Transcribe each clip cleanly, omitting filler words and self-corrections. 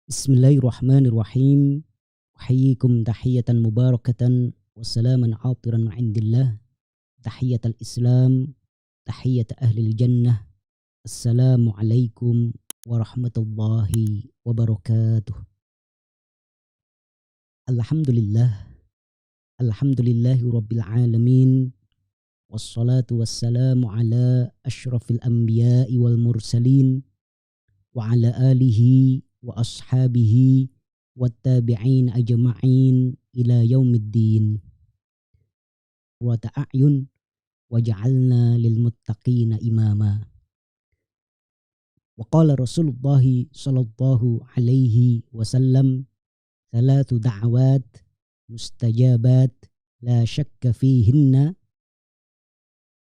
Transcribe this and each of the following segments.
Bismillahirrahmanirrahim. Uhayyikum tahiyatan mubarakatan wassalaman atiran min indillah. Tahiyatul Islam, tahiyat ahlil jannah. Assalamualaikum warahmatullahi wabarakatuh. Alhamdulillah, alhamdulillahi rabbil alamin. Wassalatu wassalamu ala ashrafil anbiya'i wal mursalin wa ala alihi wa ashabihi wattabi'in ajma'in ila yaumiddin. Wa ta'ayun waj'alna lil muttaqina imama. Wa qala Rasulullah sallallahu alaihi wasallam, thalathu da'awat mustajabat la syakka fihinna,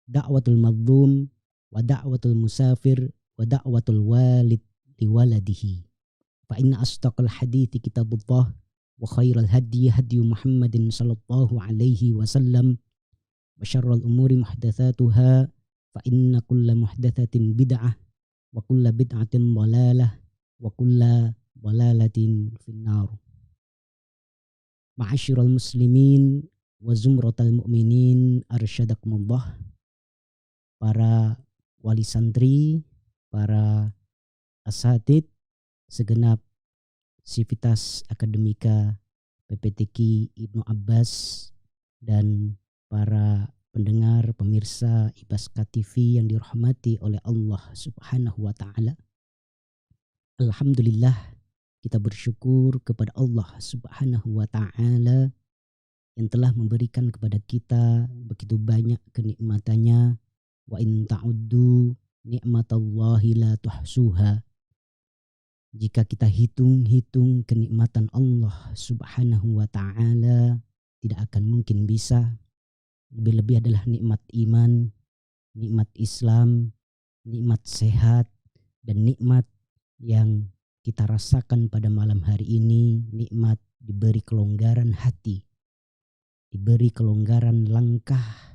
da'watul madhlum wa da'watul musafir wa da'watul walid liwaladihi. Fa inna asdaqal hadithi kitabullah wa khairal hadi hadi Muhammadin sallallahu alaihi wasallam wa syarrul umuri muhdatsatuha fa inna kulla muhdatsatin bid'ah wa kulla bid'atin dhalalah wa kulla dhalalatin finnar. Ma'asyiral muslimin wa zumratal mu'minin arsyadakumullah. Para wali santri, para asatid, segenap sivitas akademika PPTQ Ibnu Abbas, dan para pendengar pemirsa Ibaska TV yang dirahmati oleh Allah Subhanahu wa Ta'ala. Alhamdulillah, kita bersyukur kepada Allah Subhanahu wa Ta'ala yang telah memberikan kepada kita begitu banyak kenikmatannya. Wa in ta'uddu ni'matallahi la tuhsuha. Jika kita hitung-hitung kenikmatan Allah Subhanahu wa Ta'ala, tidak akan mungkin bisa. Lebih-lebih adalah nikmat iman, nikmat Islam, nikmat sehat, dan nikmat yang kita rasakan pada malam hari ini, nikmat diberi kelonggaran hati, diberi kelonggaran langkah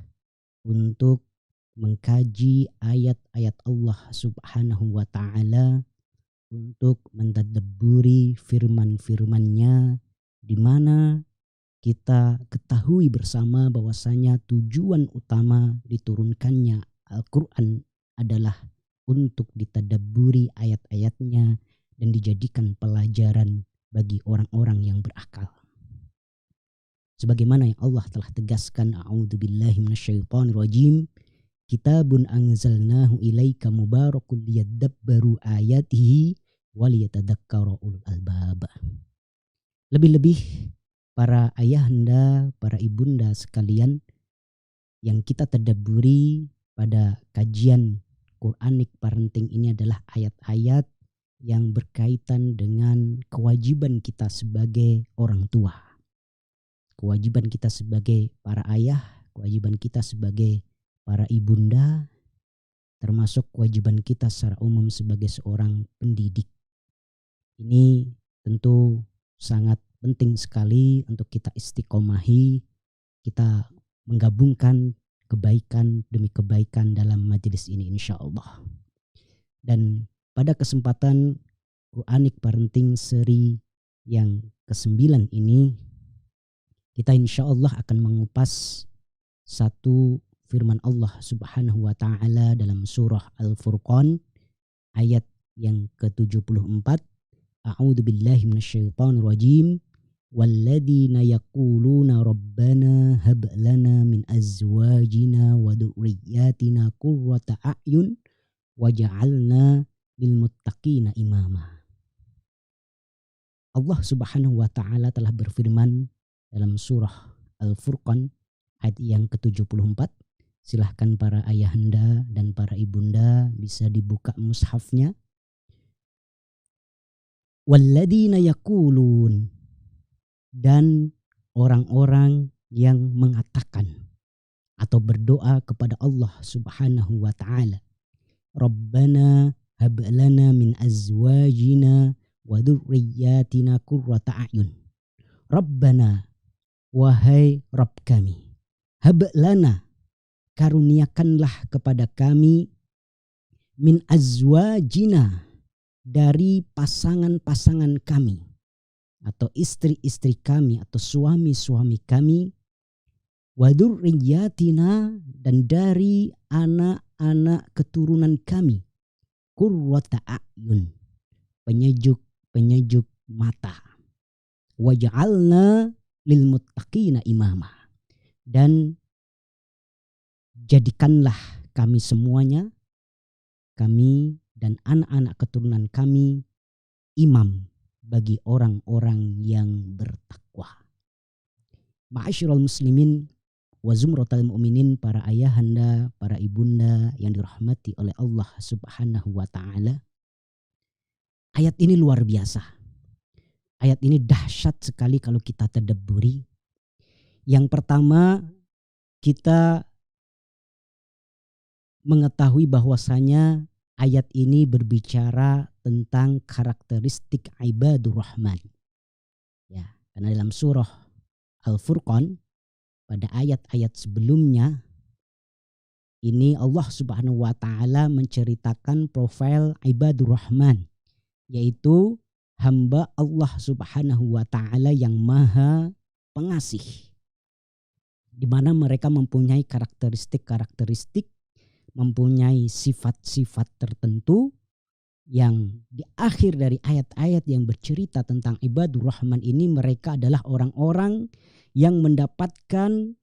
untuk mengkaji ayat-ayat Allah Subhanahu wa Ta'ala, untuk mentadabburi firman-firman-Nya, di mana kita ketahui bersama bahwasanya tujuan utama diturunkannya Al-Quran adalah untuk ditadabburi ayat-ayatnya dan dijadikan pelajaran bagi orang-orang yang berakal. Sebagaimana yang Allah telah tegaskan, a'udzubillahi minasyaitonirrajim, kitabun anzalnahu ilaika mubarakul liyadabbaru ayatihi waliyatadzakkara ulul albab. Lebih-lebih para ayahanda, para ibunda sekalian, yang kita tadabburi pada kajian Quranic parenting ini adalah ayat-ayat yang berkaitan dengan kewajiban kita sebagai orang tua, kewajiban kita sebagai para ayah, kewajiban kita sebagai para ibunda, termasuk kewajiban kita secara umum sebagai seorang pendidik. Ini tentu sangat penting sekali untuk kita istiqomahi, kita menggabungkan kebaikan demi kebaikan dalam majelis ini insyaAllah. Dan pada kesempatan Quranic Parenting seri yang ke-9 ini, kita insyaAllah akan mengupas satu firman Allah Subhanahu wa Ta'ala dalam surah Al-Furqan ayat yang ke-74. A'udzu billahi minasyaitonir rajim. Walladzina yaquluna rabbana hab lana min azwajina wa dzurriyyatina qurrata a'yun waj'alna lil muttaqina imama. Allah Subhanahu wa Ta'ala telah berfirman dalam surah Al-Furqan ayat yang ke-74. Silahkan para ayahanda dan para ibunda bisa dibuka mushafnya. Walladzina yaqulun, dan orang-orang yang mengatakan atau berdoa kepada Allah Subhanahu wa Ta'ala, Rabbana hab lana min azwajina wa dzurriyyatina qurrata a'yun. Rabbana, wahai Rabb kami, hab lana, karuniakanlah kepada kami, min azwajina, dari pasangan-pasangan kami atau istri-istri kami atau suami-suami kami, wa dzurriyyatina, dan dari anak-anak keturunan kami, qurrata a'yun, penyejuk mata, waj'alna lil muttaqina imama, dan jadikanlah kami semuanya, kami dan anak-anak keturunan kami, imam bagi orang-orang yang bertakwa. Ma'asyiral muslimin wa zumratal mu'minin, para ayahanda, para ibunda yang dirahmati oleh Allah Subhanahu wa taala. Ayat ini luar biasa. Ayat ini dahsyat sekali kalau kita tadabburi. Yang pertama, kita mengetahui bahwasanya ayat ini berbicara tentang karakteristik ibadur rahman. Ya, karena dalam surah Al-Furqan pada ayat-ayat sebelumnya ini Allah Subhanahu wa taala menceritakan profil ibadur rahman, yaitu hamba Allah Subhanahu wa taala yang maha pengasih, di mana mereka mempunyai karakteristik, mempunyai sifat-sifat tertentu yang di akhir dari ayat-ayat yang bercerita tentang ibadur rahman ini, mereka adalah orang-orang yang mendapatkan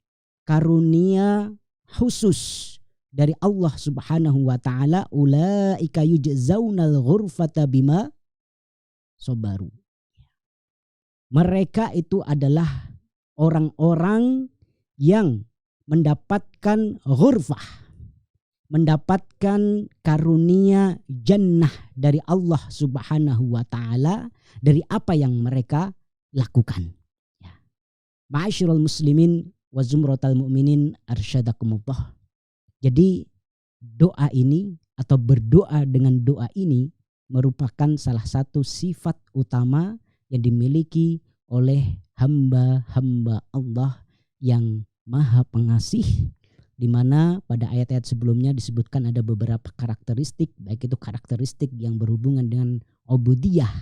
karunia khusus dari Allah Subhanahu wa taala, ulaika yujzaunal ghurfata bima sabaru. Mereka itu adalah orang-orang yang mendapatkan ghurfah, mendapatkan karunia jannah dari Allah Subhanahu wa taala dari apa yang mereka lakukan. Ya. Ma'asyiral muslimin wa zumratal mu'minin arsyadakumullah. Jadi doa ini atau berdoa dengan doa ini merupakan salah satu sifat utama yang dimiliki oleh hamba-hamba Allah yang maha pengasih, di mana pada ayat-ayat sebelumnya disebutkan ada beberapa karakteristik, baik itu karakteristik yang berhubungan dengan ubudiyah,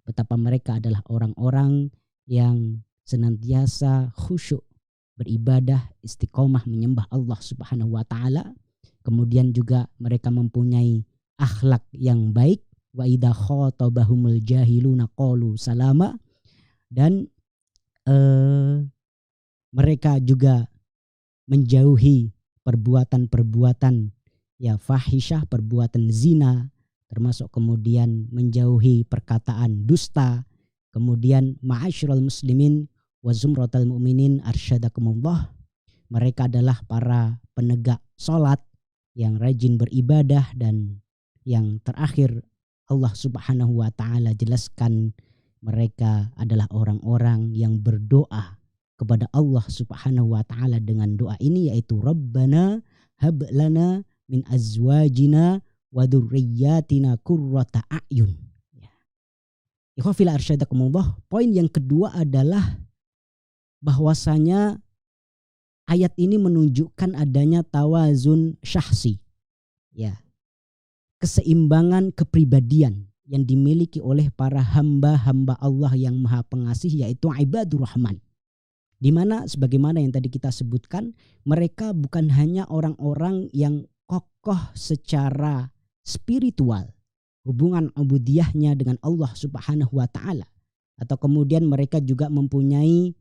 betapa mereka adalah orang-orang yang senantiasa khusyuk beribadah, istiqomah menyembah Allah Subhanahu wa taala. Kemudian juga mereka mempunyai akhlak yang baik, wa idza khatabahumul jahiluna qalu salama, dan mereka juga menjauhi perbuatan-perbuatan ya fahisyah, perbuatan zina, termasuk kemudian menjauhi perkataan dusta. Kemudian ma'asyiral muslimin wa zumratal mu'minin arsyadakumullah, mereka adalah para penegak salat yang rajin beribadah, dan yang terakhir Allah Subhanahu wa taala jelaskan mereka adalah orang-orang yang berdoa kepada Allah Subhanahu wa taala dengan doa ini, yaitu Rabbana hab lana min azwajina wa dzurriyyatina qurrata a'yun. Ya. Ikhwafil arsyadakumullah, poin yang kedua adalah bahwasanya ayat ini menunjukkan adanya tawazun syahsi. Ya. Keseimbangan kepribadian yang dimiliki oleh para hamba-hamba Allah yang maha pengasih, yaitu ibadur rahman. Di mana sebagaimana yang tadi kita sebutkan, mereka bukan hanya orang-orang yang kokoh secara spiritual, hubungan ubudiyahnya dengan Allah Subhanahu wa taala, atau kemudian mereka juga mempunyai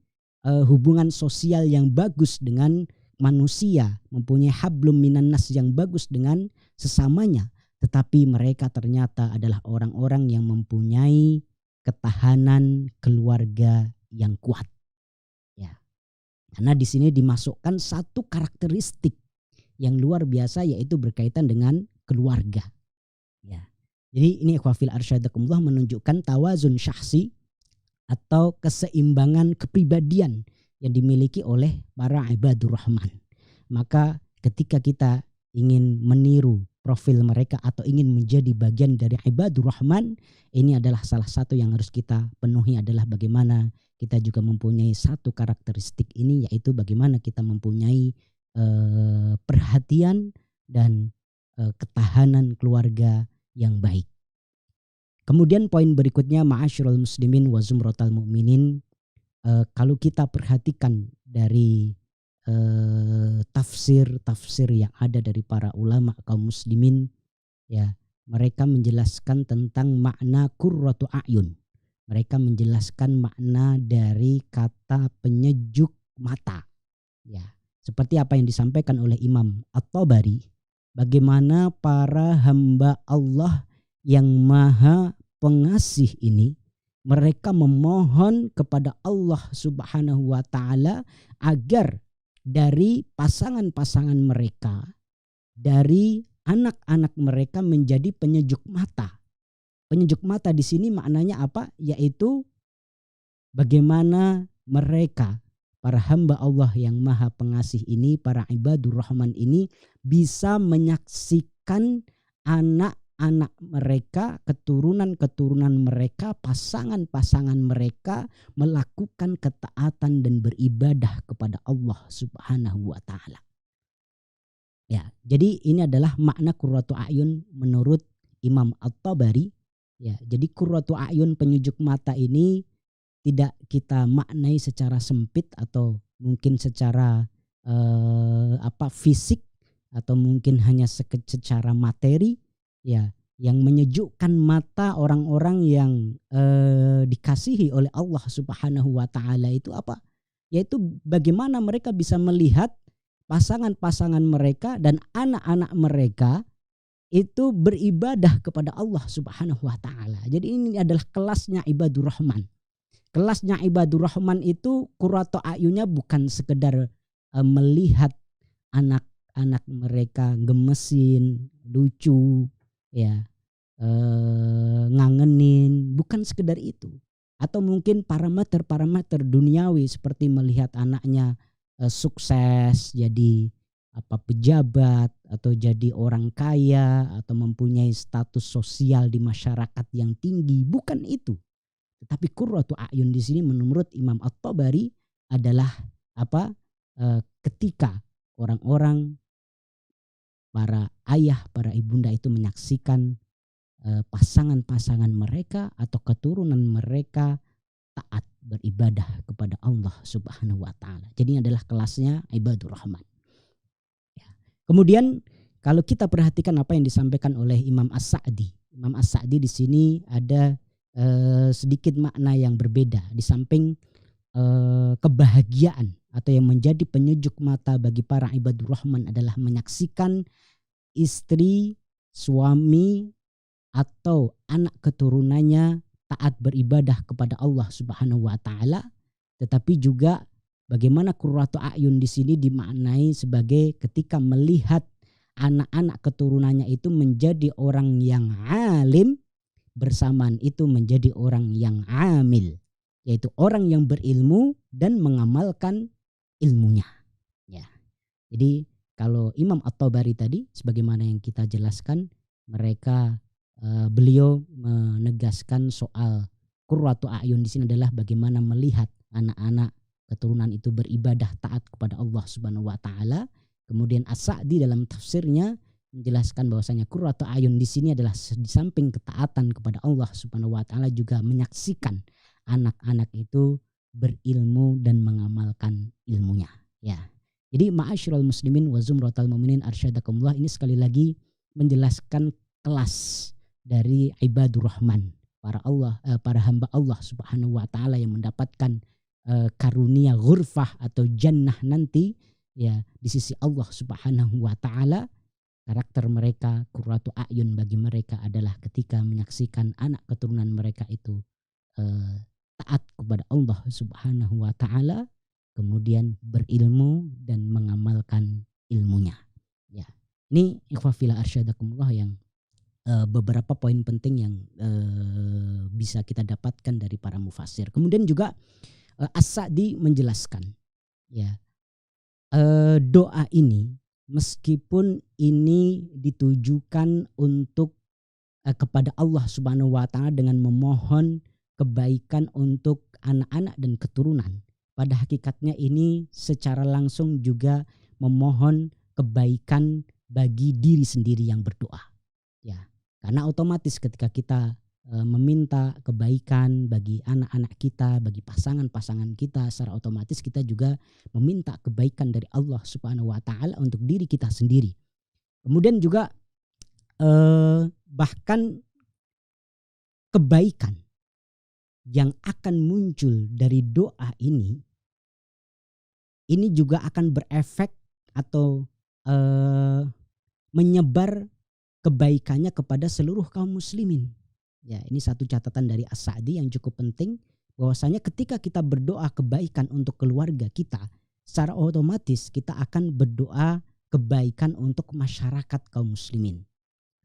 hubungan sosial yang bagus dengan manusia, mempunyai hablum minan nas yang bagus dengan sesamanya, tetapi mereka ternyata adalah orang-orang yang mempunyai ketahanan keluarga yang kuat. Ya. Karena di sini dimasukkan satu karakteristik yang luar biasa, yaitu berkaitan dengan keluarga. Ya. Jadi ini ikhwafil arsyadakumullah menunjukkan tawazun syahsi atau keseimbangan kepribadian yang dimiliki oleh para ibadur rahman. Maka ketika kita ingin meniru profil mereka atau ingin menjadi bagian dari ibadur rahman, ini adalah salah satu yang harus kita penuhi, adalah bagaimana kita juga mempunyai satu karakteristik ini, yaitu bagaimana kita mempunyai perhatian dan ketahanan keluarga yang baik. Kemudian poin berikutnya, ma'asyiral muslimin wa zumratal mu'minin, kalau kita perhatikan dari tafsir yang ada dari para ulama kaum muslimin, ya, mereka menjelaskan tentang makna qurratu a'yun. Mereka menjelaskan makna dari kata penyejuk mata. Ya, seperti apa yang disampaikan oleh Imam At-Tabari, bagaimana para hamba Allah yang maha pengasih ini, mereka memohon kepada Allah Subhanahu wa taala agar dari pasangan-pasangan mereka, dari anak-anak mereka menjadi penyejuk mata. Penyejuk mata di sini maknanya apa? Yaitu bagaimana mereka, para hamba Allah yang maha pengasih ini, para ibadur rahman ini bisa menyaksikan anak-anak mereka, keturunan-keturunan mereka, pasangan-pasangan mereka melakukan ketaatan dan beribadah kepada Allah Subhanahu wa taala. Ya, jadi ini adalah makna qurratu a'yun menurut Imam At-Tabari. Ya, jadi qurratu a'yun, penyejuk mata ini tidak kita maknai secara sempit atau mungkin secara fisik, atau mungkin hanya secara materi, ya, yang menyejukkan mata orang-orang yang dikasihi oleh Allah Subhanahu wa taala itu apa? Yaitu bagaimana mereka bisa melihat pasangan-pasangan mereka dan anak-anak mereka itu beribadah kepada Allah Subhanahu wa taala. Jadi ini adalah kelasnya ibadur rahman. Kelasnya ibadur rahman itu qurratu a'yunnya bukan sekedar melihat anak-anak mereka gemesin, lucu, ya, ngangenin, bukan sekedar itu. Atau mungkin parameter-parameter duniawi seperti melihat anaknya sukses jadi pejabat, atau jadi orang kaya, atau mempunyai status sosial di masyarakat yang tinggi, bukan itu. Tetapi qurratu a'yun di sini menurut Imam At-Tabari adalah ketika orang-orang, para ayah, para ibunda itu menyaksikan pasangan-pasangan mereka atau keturunan mereka taat beribadah kepada Allah Subhanahu wa taala. Jadi ini adalah kelasnya ibadur rahman. Ya. Kemudian kalau kita perhatikan apa yang disampaikan oleh Imam As-Sa'di. Imam As-Sa'di di sini ada sedikit makna yang berbeda. Di samping kebahagiaan atau yang menjadi penyejuk mata bagi para ibadur rahman adalah menyaksikan istri, suami, atau anak keturunannya taat beribadah kepada Allah Subhanahu wa taala, tetapi juga bagaimana qurratu a'yun di sini dimaknai sebagai ketika melihat anak-anak keturunannya itu menjadi orang yang alim, bersamaan itu menjadi orang yang amil, yaitu orang yang berilmu dan mengamalkan ilmunya. Ya. Jadi kalau Imam At-Tabari tadi sebagaimana yang kita jelaskan, beliau menegaskan soal qurratu a'yun di sini adalah bagaimana melihat anak-anak keturunan itu beribadah taat kepada Allah Subhanahu wa taala. Kemudian As-Sa'di dalam tafsirnya menjelaskan bahwasanya qurratu a'yun di sini adalah di samping ketaatan kepada Allah Subhanahu wa taala juga menyaksikan anak-anak itu berilmu dan mengamalkan ilmunya. Ya. Jadi ma'asyiral muslimin wa zumratal mu'minin arsyadakumullah, ini sekali lagi menjelaskan kelas dari ibadur rahman, para hamba Allah Subhanahu wa taala yang mendapatkan karunia ghurfah atau jannah nanti, ya, di sisi Allah Subhanahu wa taala. Karakter mereka, qurratu a'yun bagi mereka adalah ketika menyaksikan anak keturunan mereka itu taat kepada Allah Subhanahu wa taala, kemudian berilmu dan mengamalkan ilmunya. Ya. Ini ikhwah fillah arsyadakumullah yang beberapa poin penting yang bisa kita dapatkan dari para mufassir. Kemudian juga As-Sa'di menjelaskan, ya, doa ini meskipun ini ditujukan untuk kepada Allah Subhanahu wa taala dengan memohon kebaikan untuk anak-anak dan keturunan, pada hakikatnya ini secara langsung juga memohon kebaikan bagi diri sendiri yang berdoa. Ya, karena otomatis ketika kita meminta kebaikan bagi anak-anak kita, bagi pasangan-pasangan kita, secara otomatis kita juga meminta kebaikan dari Allah Subhanahu wa taala untuk diri kita sendiri. Kemudian juga bahkan kebaikan yang akan muncul dari doa ini juga akan berefek atau menyebar kebaikannya kepada seluruh kaum muslimin. Ya, ini satu catatan dari As-Sa'di yang cukup penting, bahwasanya ketika kita berdoa kebaikan untuk keluarga kita, secara otomatis kita akan berdoa kebaikan untuk masyarakat kaum muslimin.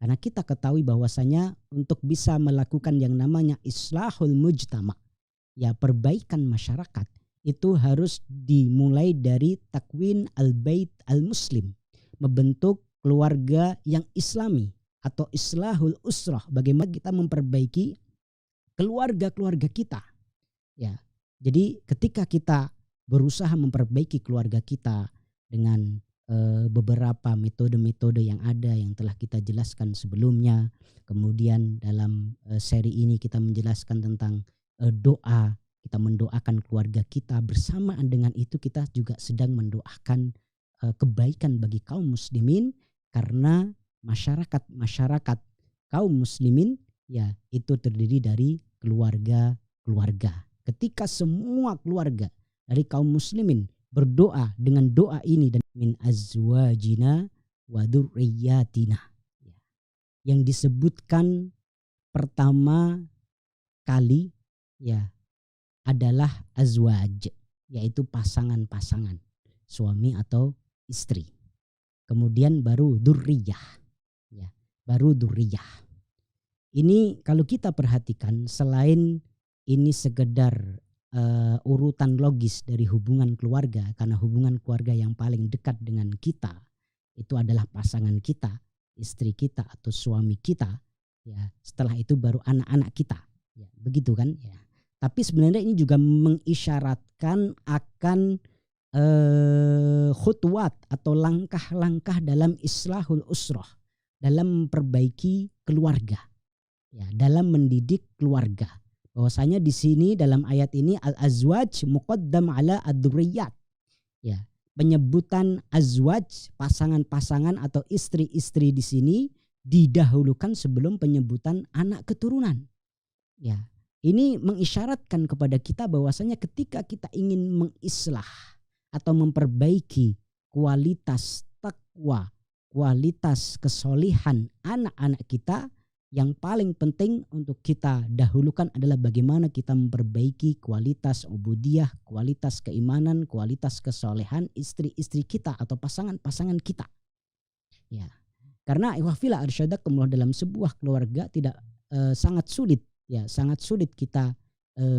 Karena kita ketahui bahwasanya untuk bisa melakukan yang namanya islahul mujtama, ya perbaikan masyarakat, itu harus dimulai dari takwin al-bait al-muslim, membentuk keluarga yang islami atau islahul usrah, bagaimana kita memperbaiki keluarga-keluarga kita. Ya. Jadi ketika kita berusaha memperbaiki keluarga kita dengan beberapa metode-metode yang ada yang telah kita jelaskan sebelumnya, kemudian dalam seri ini kita menjelaskan tentang doa, kita mendoakan keluarga kita, bersamaan dengan itu kita juga sedang mendoakan kebaikan bagi kaum muslimin, karena masyarakat kaum muslimin ya itu terdiri dari keluarga-keluarga. Ketika semua keluarga dari kaum muslimin berdoa dengan doa ini, dan min azwajina wa dzurriyyatina, yang disebutkan pertama kali ya adalah azwaj, yaitu pasangan-pasangan suami atau istri. Kemudian baru dzurriyyah, ya, baru dzurriyyah. Ini kalau kita perhatikan, selain ini sekedar urutan logis dari hubungan keluarga, karena hubungan keluarga yang paling dekat dengan kita itu adalah pasangan kita, istri kita atau suami kita, ya. Setelah itu baru anak-anak kita, ya, begitu kan, ya. Tapi sebenarnya ini juga mengisyaratkan akan khutwat atau langkah-langkah dalam islahul usrah, dalam memperbaiki keluarga, ya, dalam mendidik keluarga. Bahwasanya di sini dalam ayat ini al-azwaj muqaddam ala ad-dzurriyyat, ya, penyebutan azwaj, pasangan-pasangan atau istri-istri di sini didahulukan sebelum penyebutan anak keturunan, ya. Ini mengisyaratkan kepada kita bahwasanya ketika kita ingin mengislah atau memperbaiki kualitas takwa, kualitas kesolihan anak-anak kita, yang paling penting untuk kita dahulukan adalah bagaimana kita memperbaiki kualitas ubudiyah, kualitas keimanan, kualitas kesolehan istri-istri kita atau pasangan-pasangan kita. Ya, karena ikhwafillah arsyadakumullah, dalam sebuah keluarga tidak sangat sulit, ya, sangat sulit kita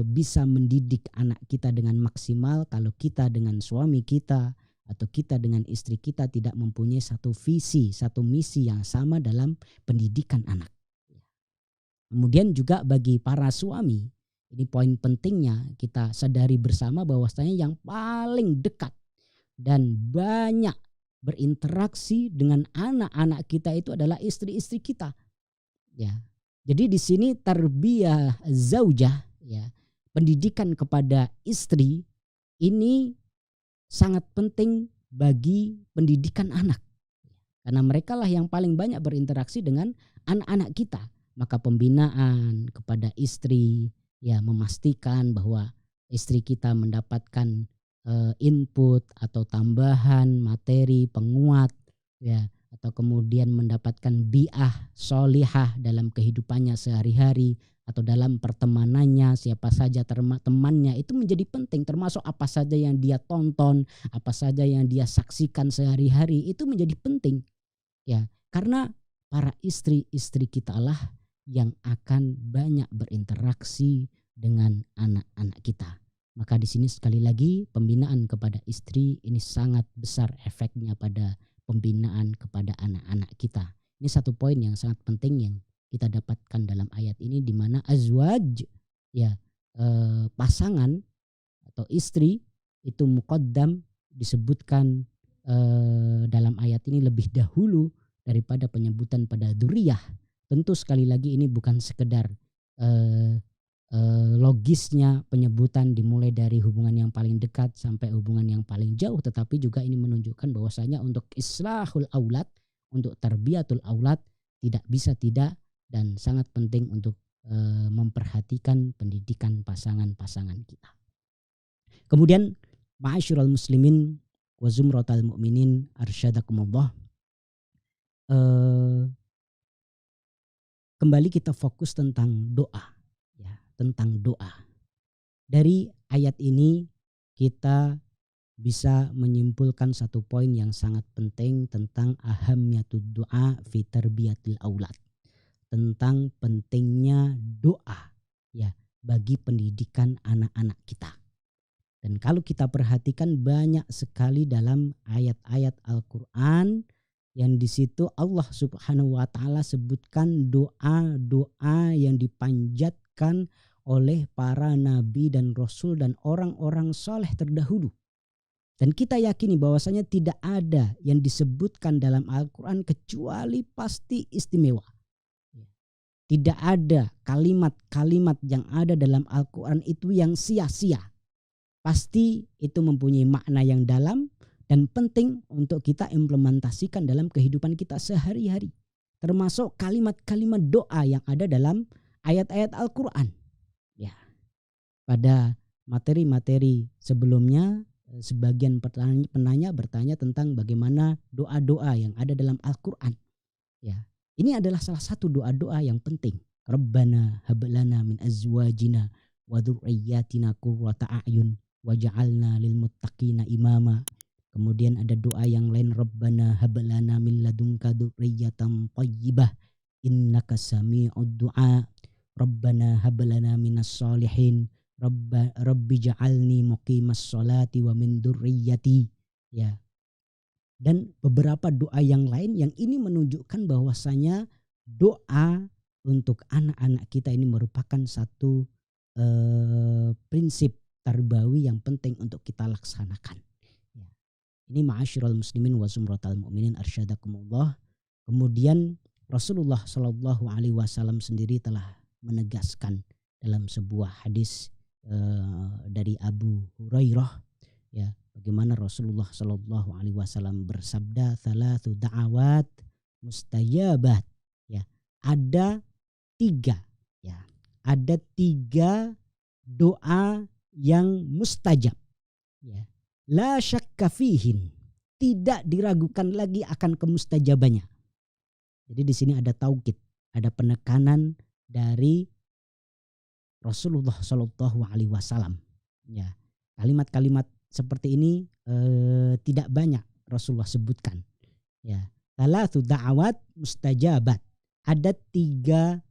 bisa mendidik anak kita dengan maksimal kalau kita dengan suami kita atau kita dengan istri kita tidak mempunyai satu visi, satu misi yang sama dalam pendidikan anak. Kemudian juga bagi para suami, ini poin pentingnya kita sadari bersama bahwasanya yang paling dekat dan banyak berinteraksi dengan anak-anak kita itu adalah istri-istri kita. Ya. Jadi di sini tarbiyah zaujah, ya, pendidikan kepada istri ini sangat penting bagi pendidikan anak. Karena mereka lah yang paling banyak berinteraksi dengan anak-anak kita. Maka pembinaan kepada istri, ya, memastikan bahwa istri kita mendapatkan input atau tambahan materi penguat, ya, atau kemudian mendapatkan bi'ah solihah dalam kehidupannya sehari-hari atau dalam pertemanannya, siapa saja temannya itu menjadi penting, termasuk apa saja yang dia tonton, apa saja yang dia saksikan sehari-hari itu menjadi penting, ya, karena para istri-istri kita lah yang akan banyak berinteraksi dengan anak-anak kita. Maka di sini sekali lagi pembinaan kepada istri ini sangat besar efeknya pada pembinaan kepada anak-anak kita. Ini satu poin yang sangat penting yang kita dapatkan dalam ayat ini, di mana azwaj, ya, pasangan atau istri itu muqaddam disebutkan dalam ayat ini lebih dahulu daripada penyebutan pada dzurriyyah. Tentu sekali lagi ini bukan sekedar eh, logisnya penyebutan dimulai dari hubungan yang paling dekat sampai hubungan yang paling jauh, tetapi juga ini menunjukkan bahwasanya untuk islahul aulad, untuk tarbiyatul aulad tidak bisa tidak dan sangat penting untuk memperhatikan pendidikan pasangan-pasangan kita. Kemudian ma'asyiral muslimin wa zumratal mu'minin arsyadakumullah, kembali kita fokus tentang doa, ya, tentang doa. Dari ayat ini kita bisa menyimpulkan satu poin yang sangat penting tentang ahammiyatud doa fi tarbiyatil aulad, tentang pentingnya doa, ya, bagi pendidikan anak-anak kita. Dan kalau kita perhatikan banyak sekali dalam ayat-ayat Al-Quran yang di situ Allah Subhanahu wa taala sebutkan doa-doa yang dipanjatkan oleh para nabi dan rasul dan orang-orang soleh terdahulu. Dan kita yakini bahwasanya tidak ada yang disebutkan dalam Al-Quran kecuali pasti istimewa. Tidak ada kalimat-kalimat yang ada dalam Al-Quran itu yang sia-sia. Pasti itu mempunyai makna yang dalam dan penting untuk kita implementasikan dalam kehidupan kita sehari-hari. Termasuk kalimat-kalimat doa yang ada dalam ayat-ayat Al-Quran. Ya, pada materi-materi sebelumnya sebagian penanya bertanya tentang bagaimana doa-doa yang ada dalam Al-Quran. Ya, ini adalah salah satu doa-doa yang penting. Rabbana hablana min azwajina wa dzurriyyatina qurrata a'yun waj'alna lil muttaqina imama. Kemudian ada doa yang lain, Rabbana hablana min ladunka dzurriyyatan thayyibah innaka sami'ud du'a. Rabbana hablana minas solihin rabbi ja'alni muqimas sholati wa min dzurriyyati. Ya. Dan beberapa doa yang lain yang ini menunjukkan bahwasanya doa untuk anak-anak kita ini merupakan satu prinsip tarbawi yang penting untuk kita laksanakan. Ya. Ini ma'asyiral muslimin wa zumratal mu'minin arsyadakumullah. Kemudian Rasulullah Shallallahu Alaihi Wasallam sendiri telah menegaskan dalam sebuah hadis dari Abu Hurairah, ya, bagaimana Rasulullah Shallallahu Alaihi Wasallam bersabda, thalathu da'awat mustajabat. Ya, ada tiga doa yang mustajab, ya, la syakka fihin, tidak diragukan lagi akan kemustajabannya. Jadi di sini ada taukid, ada penekanan dari Rasulullah Shallallahu Alaihi Wasallam. Ya, kalimat-kalimat seperti ini tidak banyak Rasulullah sebutkan. Ya, thalathu da'awat mustajabat, ada tiga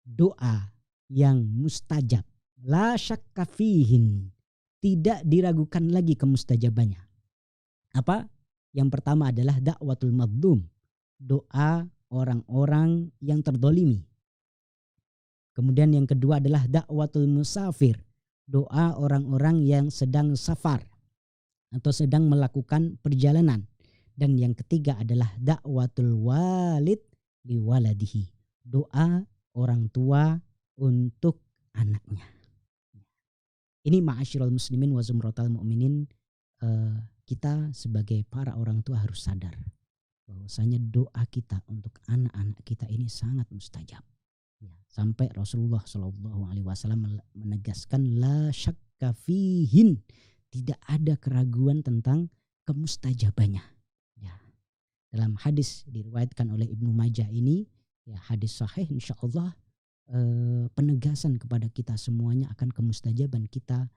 doa yang mustajab. La syakka fihin, tidak diragukan lagi kemustajabannya. Apa? Yang pertama adalah da'watul madlum, doa orang-orang yang terdolimi. Kemudian yang kedua adalah da'watul musafir, doa orang-orang yang sedang safar atau sedang melakukan perjalanan. Dan yang ketiga adalah da'watul walid liwaladihi, doa orang tua untuk anaknya. Ini ma'asyiral muslimin wa zumratal mu'minin, kita sebagai para orang tua harus sadar bahwasanya doa kita untuk anak-anak kita ini sangat mustajab. Ya, sampai Rasulullah Shallallahu Alaihi Wasallam menegaskan la syakka fihin, tidak ada keraguan tentang kemustajabannya. Ya, dalam hadis diriwayatkan oleh Ibnu Majah ini, ya, hadis sahih insyaallah, penegasan kepada kita semuanya akan kemustajaban kita,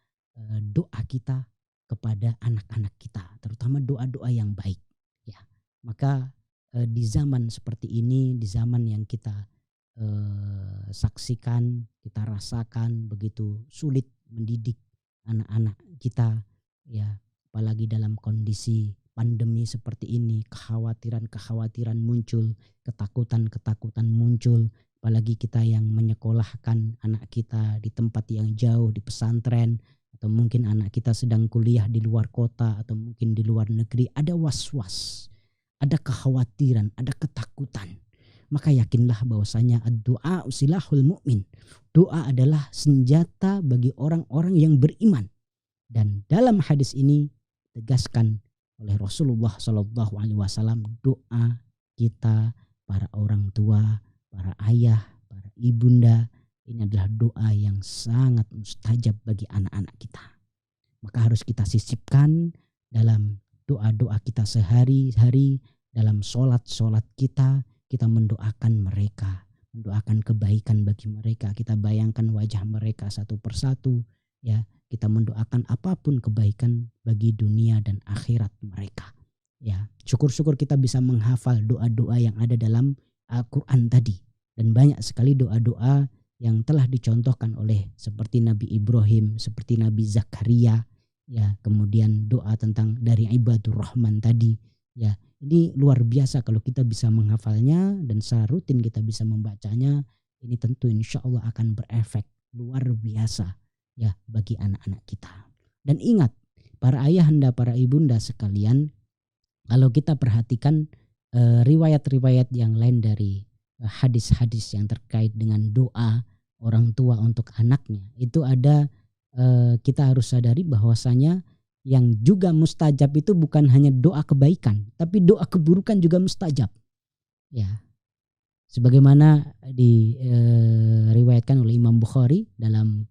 doa kita kepada anak-anak kita, terutama doa-doa yang baik. Ya, maka di zaman seperti ini, di zaman yang kita saksikan, kita rasakan begitu sulit mendidik anak-anak kita, ya, apalagi dalam kondisi pandemi seperti ini, kekhawatiran muncul, ketakutan muncul. Apalagi kita yang menyekolahkan anak kita di tempat yang jauh, di pesantren, atau mungkin anak kita sedang kuliah di luar kota atau mungkin di luar negeri, ada was-was, ada kekhawatiran, ada ketakutan. maka yakinlah bahwasanya ad-du'a usilahul mu'min. Doa adalah senjata bagi orang-orang yang beriman. Dan dalam hadis ini tegaskan oleh Rasulullah Shallallahu Alaihi Wasallam, doa kita, para orang tua, para ayah, para ibunda, ini adalah doa yang sangat mustajab bagi anak-anak kita. Maka harus kita sisipkan dalam doa-doa kita sehari-hari, dalam sholat-sholat kita mendoakan mereka, mendoakan kebaikan bagi mereka. Kita bayangkan wajah mereka satu persatu, ya. Kita mendoakan apapun kebaikan bagi dunia dan akhirat mereka. Ya, syukur-syukur kita bisa menghafal doa-doa yang ada dalam Al-Quran tadi. Dan banyak sekali doa-doa yang telah dicontohkan oleh seperti Nabi Ibrahim, seperti Nabi Zakaria, ya, kemudian doa tentang dari Ibadur Rahman tadi, ya. Ini luar biasa kalau kita bisa menghafalnya dan secara rutin kita bisa membacanya. Ini tentu insya Allah akan berefek luar biasa, ya, bagi anak-anak kita. Dan ingat, para ayahanda, para ibunda sekalian, kalau kita perhatikan riwayat-riwayat yang lain dari hadis-hadis yang terkait dengan doa orang tua untuk anaknya, itu ada, kita harus sadari bahwasanya yang juga mustajab itu bukan hanya doa kebaikan, tapi doa keburukan juga mustajab. Ya, sebagaimana diriwayatkan oleh Imam Bukhari dalam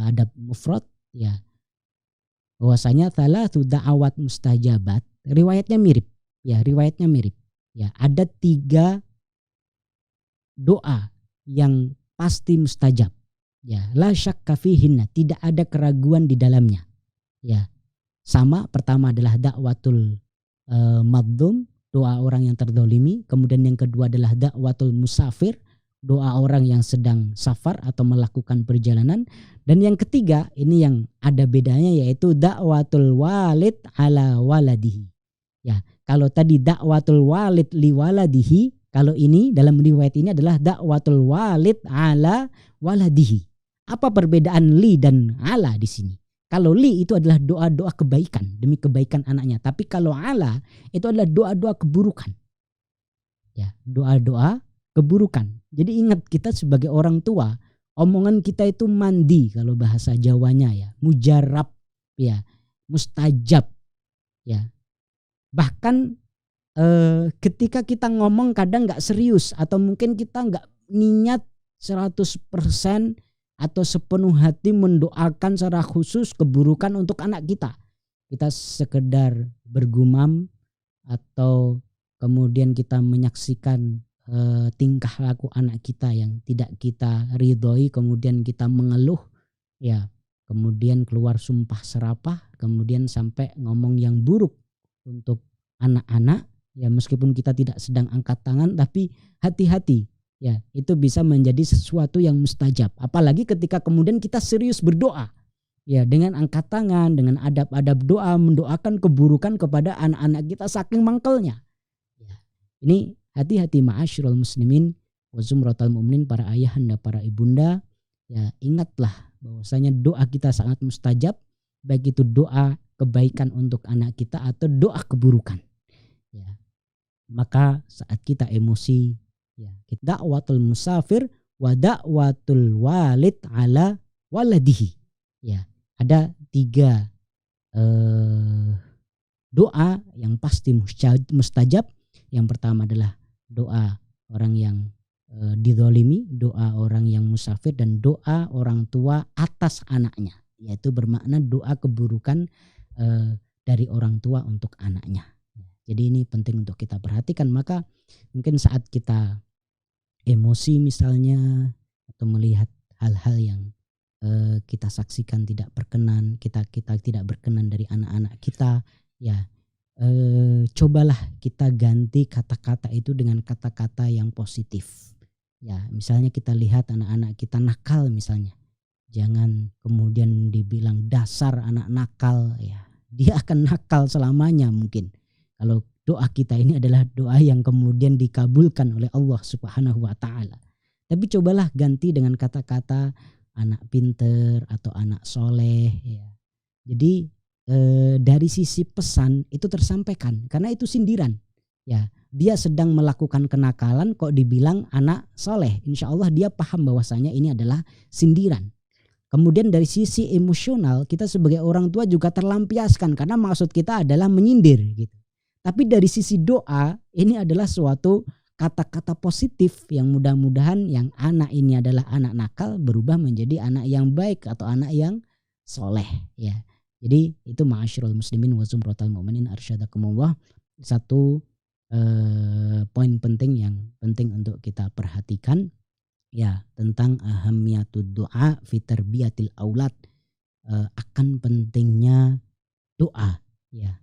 adab mufrad, ya, bahwasanya thalathu da'awat mustajabat, riwayatnya mirip, ya, ya, ada 3 doa yang pasti mustajab, ya, la syakka fihinna, tidak ada keraguan di dalamnya, ya. Sama, pertama adalah da'watul madlum, doa orang yang terdolimi. Kemudian yang kedua adalah da'watul musafir, doa orang yang sedang safar atau melakukan perjalanan. Dan yang ketiga, ini yang ada bedanya, yaitu da'watul walid ala waladihi. Ya, kalau tadi da'watul walid li waladihi, kalau ini dalam riwayat ini adalah da'watul walid ala waladihi. Apa perbedaan li dan ala di sini? Kalau li itu adalah doa-doa kebaikan demi kebaikan anaknya, tapi kalau ala itu adalah doa-doa keburukan. Ya, doa-doa keburukan. Jadi ingat, kita sebagai orang tua, omongan kita itu mandi kalau bahasa Jawanya, ya, mujarab, ya, mustajab, ya. Bahkan ketika kita ngomong kadang nggak serius atau mungkin kita nggak niat 100% atau sepenuh hati mendoakan secara khusus keburukan untuk anak kita. Kita sekedar bergumam atau kemudian kita menyaksikan tingkah laku anak kita yang tidak kita ridhoi, kemudian kita mengeluh, ya, kemudian keluar sumpah serapah, kemudian sampai ngomong yang buruk untuk anak-anak, ya, meskipun kita tidak sedang angkat tangan, tapi hati-hati, ya, itu bisa menjadi sesuatu yang mustajab. Apalagi ketika kemudian kita serius berdoa, ya, dengan angkat tangan, dengan adab-adab doa, mendoakan keburukan kepada anak-anak kita saking mangkelnya. Ya, ini hati-hati ma'asyiral muslimin wa zumratal mu'minin, para ayahanda, para ibunda, ya, ingatlah bahwasanya doa kita sangat mustajab, baik itu doa kebaikan untuk anak kita atau doa keburukan. Ya. Maka saat kita emosi, ya, kita da'watul musafir wa da'watul walid ala waladihi. Ya, ada 3 doa yang pasti mustajab. Yang pertama adalah doa orang yang dizalimi, doa orang yang musafir, dan doa orang tua atas anaknya, yaitu bermakna doa keburukan dari orang tua untuk anaknya. Jadi ini penting untuk kita perhatikan. Maka mungkin saat kita emosi misalnya, atau melihat hal-hal yang kita saksikan tidak berkenan, kita tidak berkenan dari anak-anak kita, ya, cobalah kita ganti kata-kata itu dengan kata-kata yang positif. Ya, misalnya kita lihat anak-anak kita nakal misalnya, jangan kemudian dibilang dasar anak nakal, ya. Dia akan nakal selamanya mungkin. Kalau doa kita ini adalah doa yang kemudian dikabulkan oleh Allah Subhanahu wa taala. Tapi cobalah ganti dengan kata-kata anak pinter atau anak soleh, ya. Jadi dari sisi pesan itu tersampaikan, karena itu sindiran. Ya, dia sedang melakukan kenakalan kok dibilang anak soleh. Insya Allah dia paham bahwasanya ini adalah sindiran. Kemudian dari sisi emosional kita sebagai orang tua juga terlampiaskan karena maksud kita adalah menyindir gitu. Tapi dari sisi doa ini adalah suatu kata-kata positif yang mudah-mudahan yang anak ini adalah anak nakal berubah menjadi anak yang baik atau anak yang soleh ya. Jadi itu ma'asyiral muslimin wa zumratal mu'minin arsyadakumullah, satu poin penting yang penting untuk kita perhatikan ya tentang ahamiyatud doa fi tarbiyatil aulad, akan pentingnya doa ya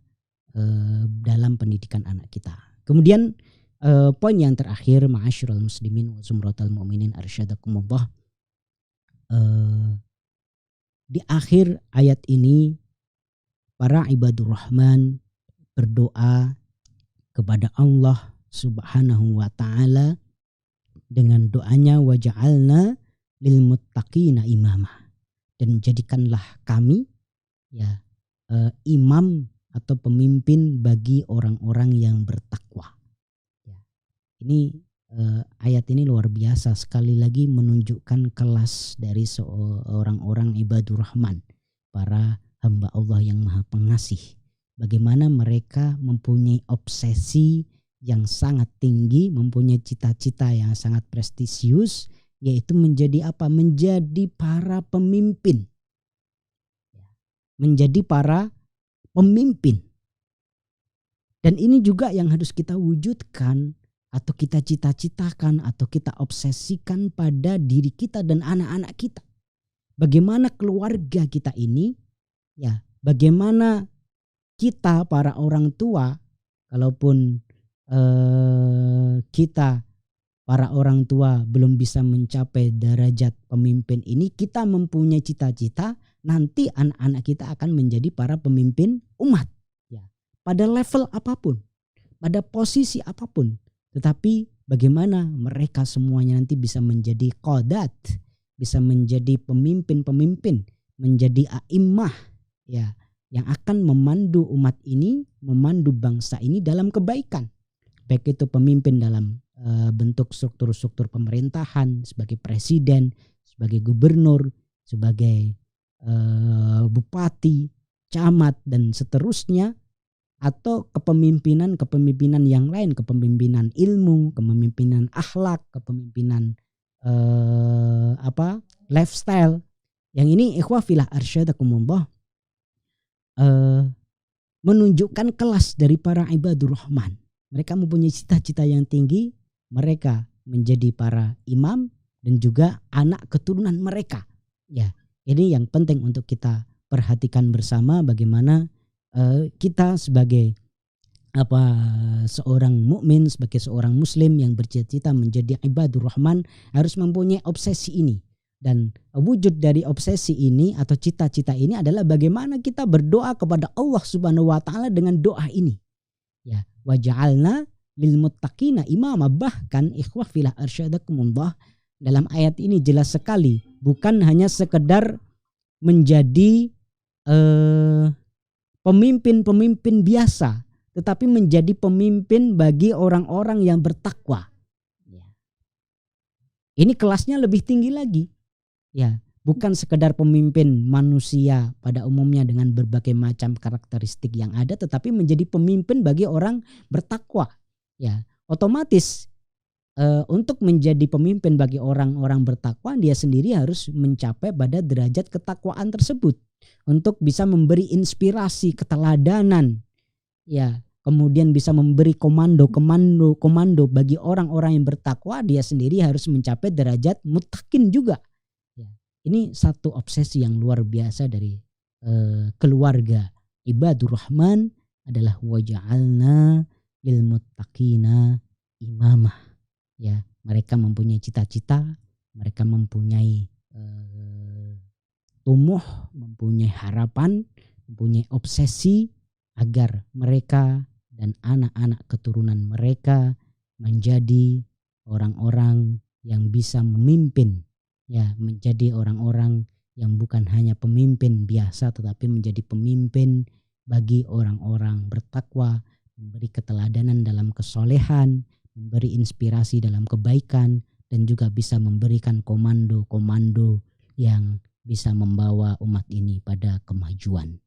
dalam pendidikan anak kita. Kemudian poin yang terakhir ma'asyiral muslimin wa zumratal mu'minin arsyadakumullah, di akhir ayat ini para ibadur rahman berdoa kepada Allah Subhanahu wa taala dengan doanya waja'alna lil muttaqina imama, dan jadikanlah kami ya imam atau pemimpin bagi orang-orang yang bertakwa. Ya. Ini ayat ini luar biasa sekali lagi menunjukkan kelas dari seorang-orang ibadur rahman, para hamba Allah yang maha pengasih. Bagaimana mereka mempunyai obsesi yang sangat tinggi, mempunyai cita-cita yang sangat prestisius, yaitu menjadi apa? Menjadi para pemimpin. Menjadi para pemimpin. Dan ini juga yang harus kita wujudkan atau kita cita-citakan atau kita obsesikan pada diri kita dan anak-anak kita. Bagaimana keluarga kita ini, ya, bagaimana kita para orang tua, kalaupun kita para orang tua belum bisa mencapai derajat pemimpin ini, kita mempunyai cita-cita nanti anak-anak kita akan menjadi para pemimpin umat ya, pada level apapun, pada posisi apapun. Tetapi bagaimana mereka semuanya nanti bisa menjadi qadat, bisa menjadi pemimpin-pemimpin, menjadi a'immah ya, yang akan memandu umat ini, memandu bangsa ini dalam kebaikan. Baik itu pemimpin dalam bentuk struktur-struktur pemerintahan, sebagai presiden, sebagai gubernur, sebagai bupati, camat, dan seterusnya, atau kepemimpinan yang lain, kepemimpinan ilmu, kepemimpinan akhlak, kepemimpinan lifestyle. Yang ini ikhwah fillah arsyadakumullah, menunjukkan kelas dari para ibadur rahman. Mereka mempunyai cita-cita yang tinggi, mereka menjadi para imam dan juga anak keturunan mereka. Ya, ini yang penting untuk kita perhatikan bersama, bagaimana kita sebagai seorang mukmin, sebagai seorang muslim yang bercita-cita menjadi ibadur rahman harus mempunyai obsesi ini. Dan wujud dari obsesi ini atau cita-cita ini adalah bagaimana kita berdoa kepada Allah Subhanahu wa taala dengan doa ini. Ya, waja'alna lil muttaqina imama. Bahkan ikhwah fillah arsyadakumullah, dalam ayat ini jelas sekali bukan hanya sekedar menjadi pemimpin-pemimpin biasa, tetapi menjadi pemimpin bagi orang-orang yang bertakwa. Ya. Ini kelasnya lebih tinggi lagi. Ya, bukan sekedar pemimpin manusia pada umumnya dengan berbagai macam karakteristik yang ada, tetapi menjadi pemimpin bagi orang bertakwa. Ya, otomatis untuk menjadi pemimpin bagi orang-orang bertakwa, dia sendiri harus mencapai pada derajat ketakwaan tersebut untuk bisa memberi inspirasi, keteladanan, ya, kemudian bisa memberi komando bagi orang-orang yang bertakwa. Dia sendiri harus mencapai derajat muttaqin juga. Ini satu obsesi yang luar biasa dari keluarga ibadur rahman, adalah waja'alna lil muttaqina imamah. Ya, mereka mempunyai cita-cita, mereka mempunyai tumuh, mempunyai harapan, mempunyai obsesi agar mereka dan anak-anak keturunan mereka menjadi orang-orang yang bisa memimpin. Ya, menjadi orang-orang yang bukan hanya pemimpin biasa, tetapi menjadi pemimpin bagi orang-orang bertakwa, memberi keteladanan dalam kesolehan, memberi inspirasi dalam kebaikan, dan juga bisa memberikan komando-komando yang bisa membawa umat ini pada kemajuan.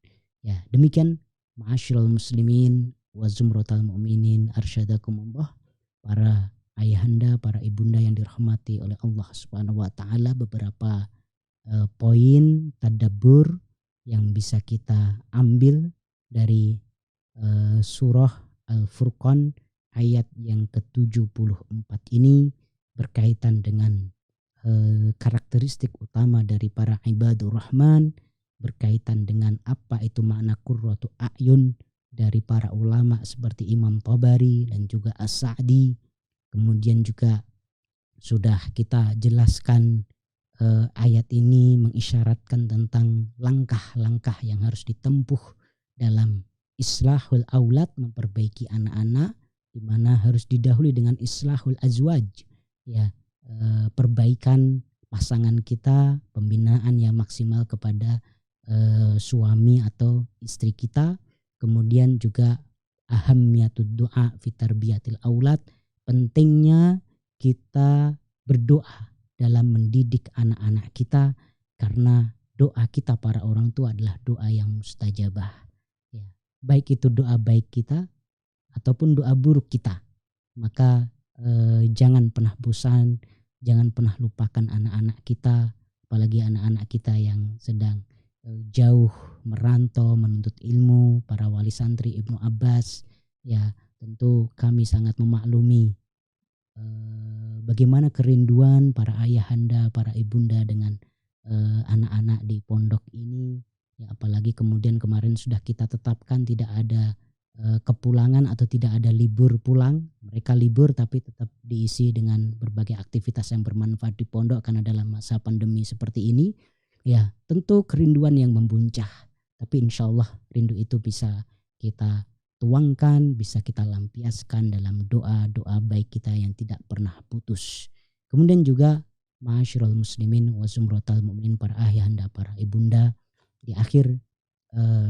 Ya, demikian ma'asyiral muslimin wa zumratal mu'minin arsyadakumullah, para ayahanda, para ibunda yang dirahmati oleh Allah Subhanahu wa taala, beberapa poin tadabbur yang bisa kita ambil dari surah Al-Furqan ayat yang ke-74 ini berkaitan dengan karakteristik utama dari para ibadur rahman, berkaitan dengan apa itu makna qurratu a'yun dari para ulama seperti Imam Tabari dan juga As-Sa'di. Kemudian juga sudah kita jelaskan ayat ini mengisyaratkan tentang langkah-langkah yang harus ditempuh dalam islahul aulad, memperbaiki anak-anak, di mana harus didahului dengan islahul azwaj, ya, perbaikan pasangan kita, pembinaan yang maksimal kepada suami atau istri kita. Kemudian juga ahammiyatud du'a fi tarbiyatil aulad, pentingnya kita berdoa dalam mendidik anak-anak kita, karena doa kita para orang tua adalah doa yang mustajabah, ya. Baik itu doa baik kita ataupun doa buruk kita, maka jangan pernah bosan, jangan pernah lupakan anak-anak kita, apalagi anak-anak kita yang sedang jauh merantau menuntut ilmu, para wali santri Ibnu Abbas. Ya, tentu kami sangat memaklumi bagaimana kerinduan para ayahanda, para ibunda dengan anak-anak di pondok ini, ya, apalagi kemudian kemarin sudah kita tetapkan tidak ada kepulangan atau tidak ada libur pulang. Mereka libur tapi tetap diisi dengan berbagai aktivitas yang bermanfaat di pondok karena dalam masa pandemi seperti ini, ya, tentu kerinduan yang membuncah, tapi insya Allah rindu itu bisa kita tuangkan, bisa kita lampiaskan dalam doa-doa baik kita yang tidak pernah putus. Kemudian juga ma'asyiral muslimin wa zumratal mu'minin, para ayahanda, para ibunda, di akhir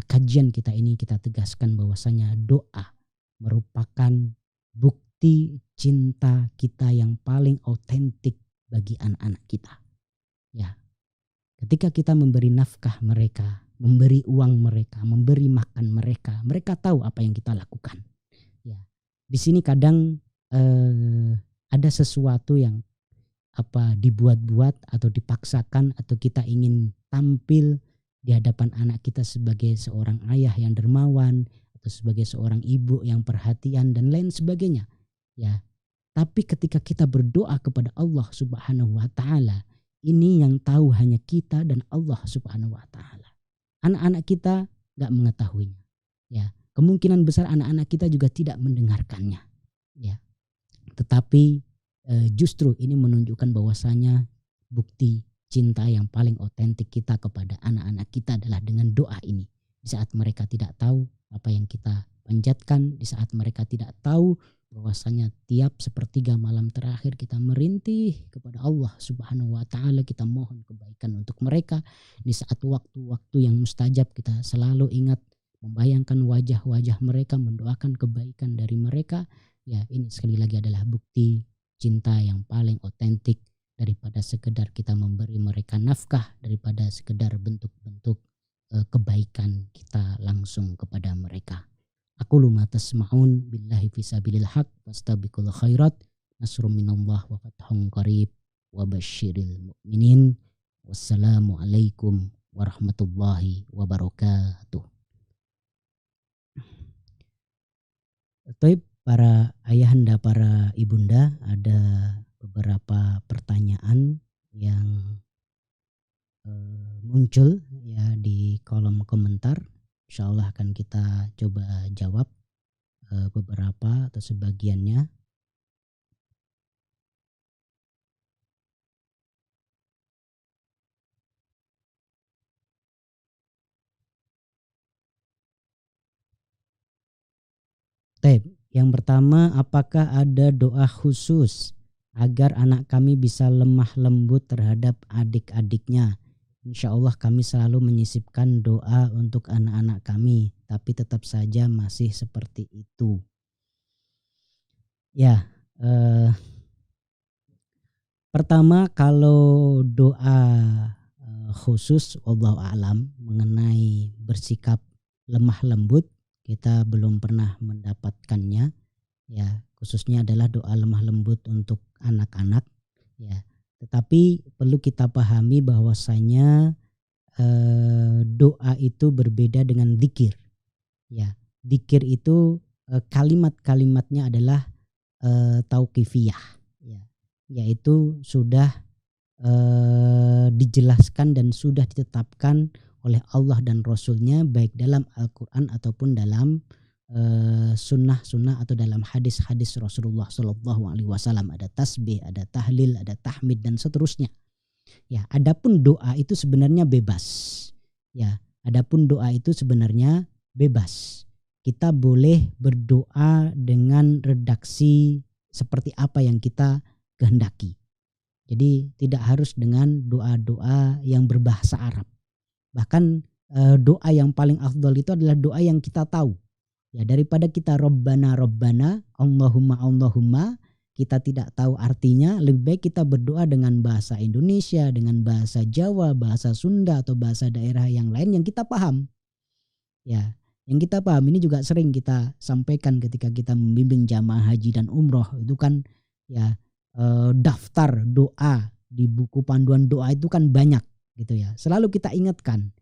kajian kita ini kita tegaskan bahwasanya doa merupakan bukti cinta kita yang paling autentik bagi anak-anak kita. Ya, ketika kita memberi nafkah mereka, memberi uang mereka, memberi makan mereka, mereka tahu apa yang kita lakukan. Ya, di sini kadang ada sesuatu yang dibuat-buat atau dipaksakan, atau kita ingin tampil di hadapan anak kita sebagai seorang ayah yang dermawan atau sebagai seorang ibu yang perhatian dan lain sebagainya. Ya, tapi ketika kita berdoa kepada Allah Subhanahu wa taala, ini yang tahu hanya kita dan Allah Subhanahu wa taala. Anak-anak kita gak mengetahuinya. Ya, kemungkinan besar anak-anak kita juga tidak mendengarkannya. Ya, tetapi justru ini menunjukkan bahwasanya bukti cinta yang paling otentik kita kepada anak-anak kita adalah dengan doa ini. Di saat mereka tidak tahu apa yang kita panjatkan, di saat mereka tidak tahu bahwasanya tiap sepertiga malam terakhir kita merintih kepada Allah Subhanahu wa taala, kita mohon kebaikan untuk mereka. Di saat waktu-waktu yang mustajab kita selalu ingat membayangkan wajah-wajah mereka, mendoakan kebaikan dari mereka. Ya, ini sekali lagi adalah bukti cinta yang paling otentik daripada sekedar kita memberi mereka nafkah, daripada sekedar bentuk-bentuk kebaikan kita langsung kepada mereka. Aku ma tasma'un billahi fisabilil haq wastabiqul khairat nasrum minallah wa fathun qarib wa basyiril mu'minin. Wassalamualaikum warahmatullahi wabarakatuh. Taib, para ayahanda, para ibunda, ada beberapa pertanyaan yang muncul ya di kolom komentar. Insya Allah akan kita coba jawab beberapa atau sebagiannya. Yang pertama, apakah ada doa khusus agar anak kami bisa lemah lembut terhadap adik-adiknya insya Allah kami selalu menyisipkan doa untuk anak-anak kami, tapi tetap saja masih seperti itu. Ya, pertama kalau doa khusus wallahu a'lam mengenai bersikap lemah lembut, kita belum pernah mendapatkannya. Ya, khususnya adalah doa lemah lembut untuk anak-anak. Ya, tetapi perlu kita pahami bahwasanya doa itu berbeda dengan zikir. Ya, zikir itu kalimat-kalimatnya adalah tauqifiyah. Ya, yaitu sudah dijelaskan dan sudah ditetapkan oleh Allah dan Rasulnya baik dalam Al-Quran ataupun dalam sunnah-sunnah atau dalam hadis-hadis Rasulullah Shallallahu Alaihi Wasallam. Ada tasbih, ada tahlil, ada tahmid dan seterusnya. Ya, adapun doa itu sebenarnya bebas. Ya, adapun doa itu sebenarnya bebas. Kita boleh berdoa dengan redaksi seperti apa yang kita kehendaki. Jadi tidak harus dengan doa-doa yang berbahasa Arab. Bahkan doa yang paling afdal itu adalah doa yang kita tahu. Ya, daripada kita Rabbana Rabbana, Allahumma Allahumma, kita tidak tahu artinya, lebih baik kita berdoa dengan bahasa Indonesia, dengan bahasa Jawa, bahasa Sunda atau bahasa daerah yang lain yang kita paham. Ya, yang kita paham ini juga sering kita sampaikan ketika kita membimbing jamaah haji dan umroh. Itu kan ya daftar doa di buku panduan doa itu kan banyak gitu ya. Selalu kita ingatkan.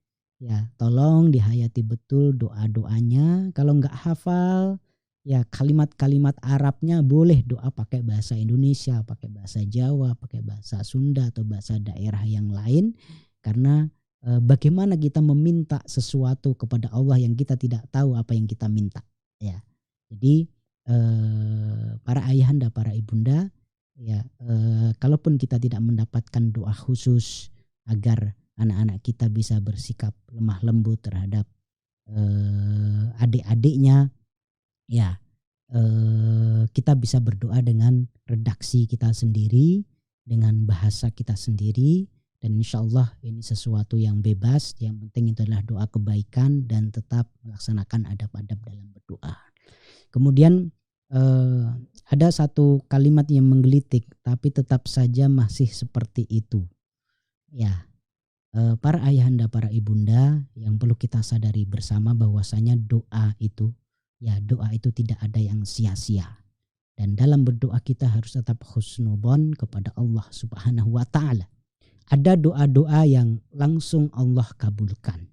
Ya, tolong dihayati betul doa-doanya. Kalau nggak hafal, ya kalimat-kalimat Arabnya boleh doa pakai bahasa Indonesia, pakai bahasa Jawa, pakai bahasa Sunda atau bahasa daerah yang lain. Karena bagaimana kita meminta sesuatu kepada Allah yang kita tidak tahu apa yang kita minta. Ya, jadi para ayahanda, para ibunda, ya kalaupun kita tidak mendapatkan doa khusus agar anak-anak kita bisa bersikap lemah lembut terhadap adik-adiknya, ya kita bisa berdoa dengan redaksi kita sendiri, dengan bahasa kita sendiri, dan insya Allah ini sesuatu yang bebas. Yang penting itu adalah doa kebaikan dan tetap melaksanakan adab-adab dalam berdoa. Kemudian ada satu kalimat yang menggelitik tapi tetap saja masih seperti itu. Ya, para ayahanda, para ibunda, yang perlu kita sadari bersama bahwasanya doa itu tidak ada yang sia-sia. Dan dalam berdoa kita harus tetap husnudzon kepada Allah Subhanahu wa taala. Ada doa-doa yang langsung Allah kabulkan.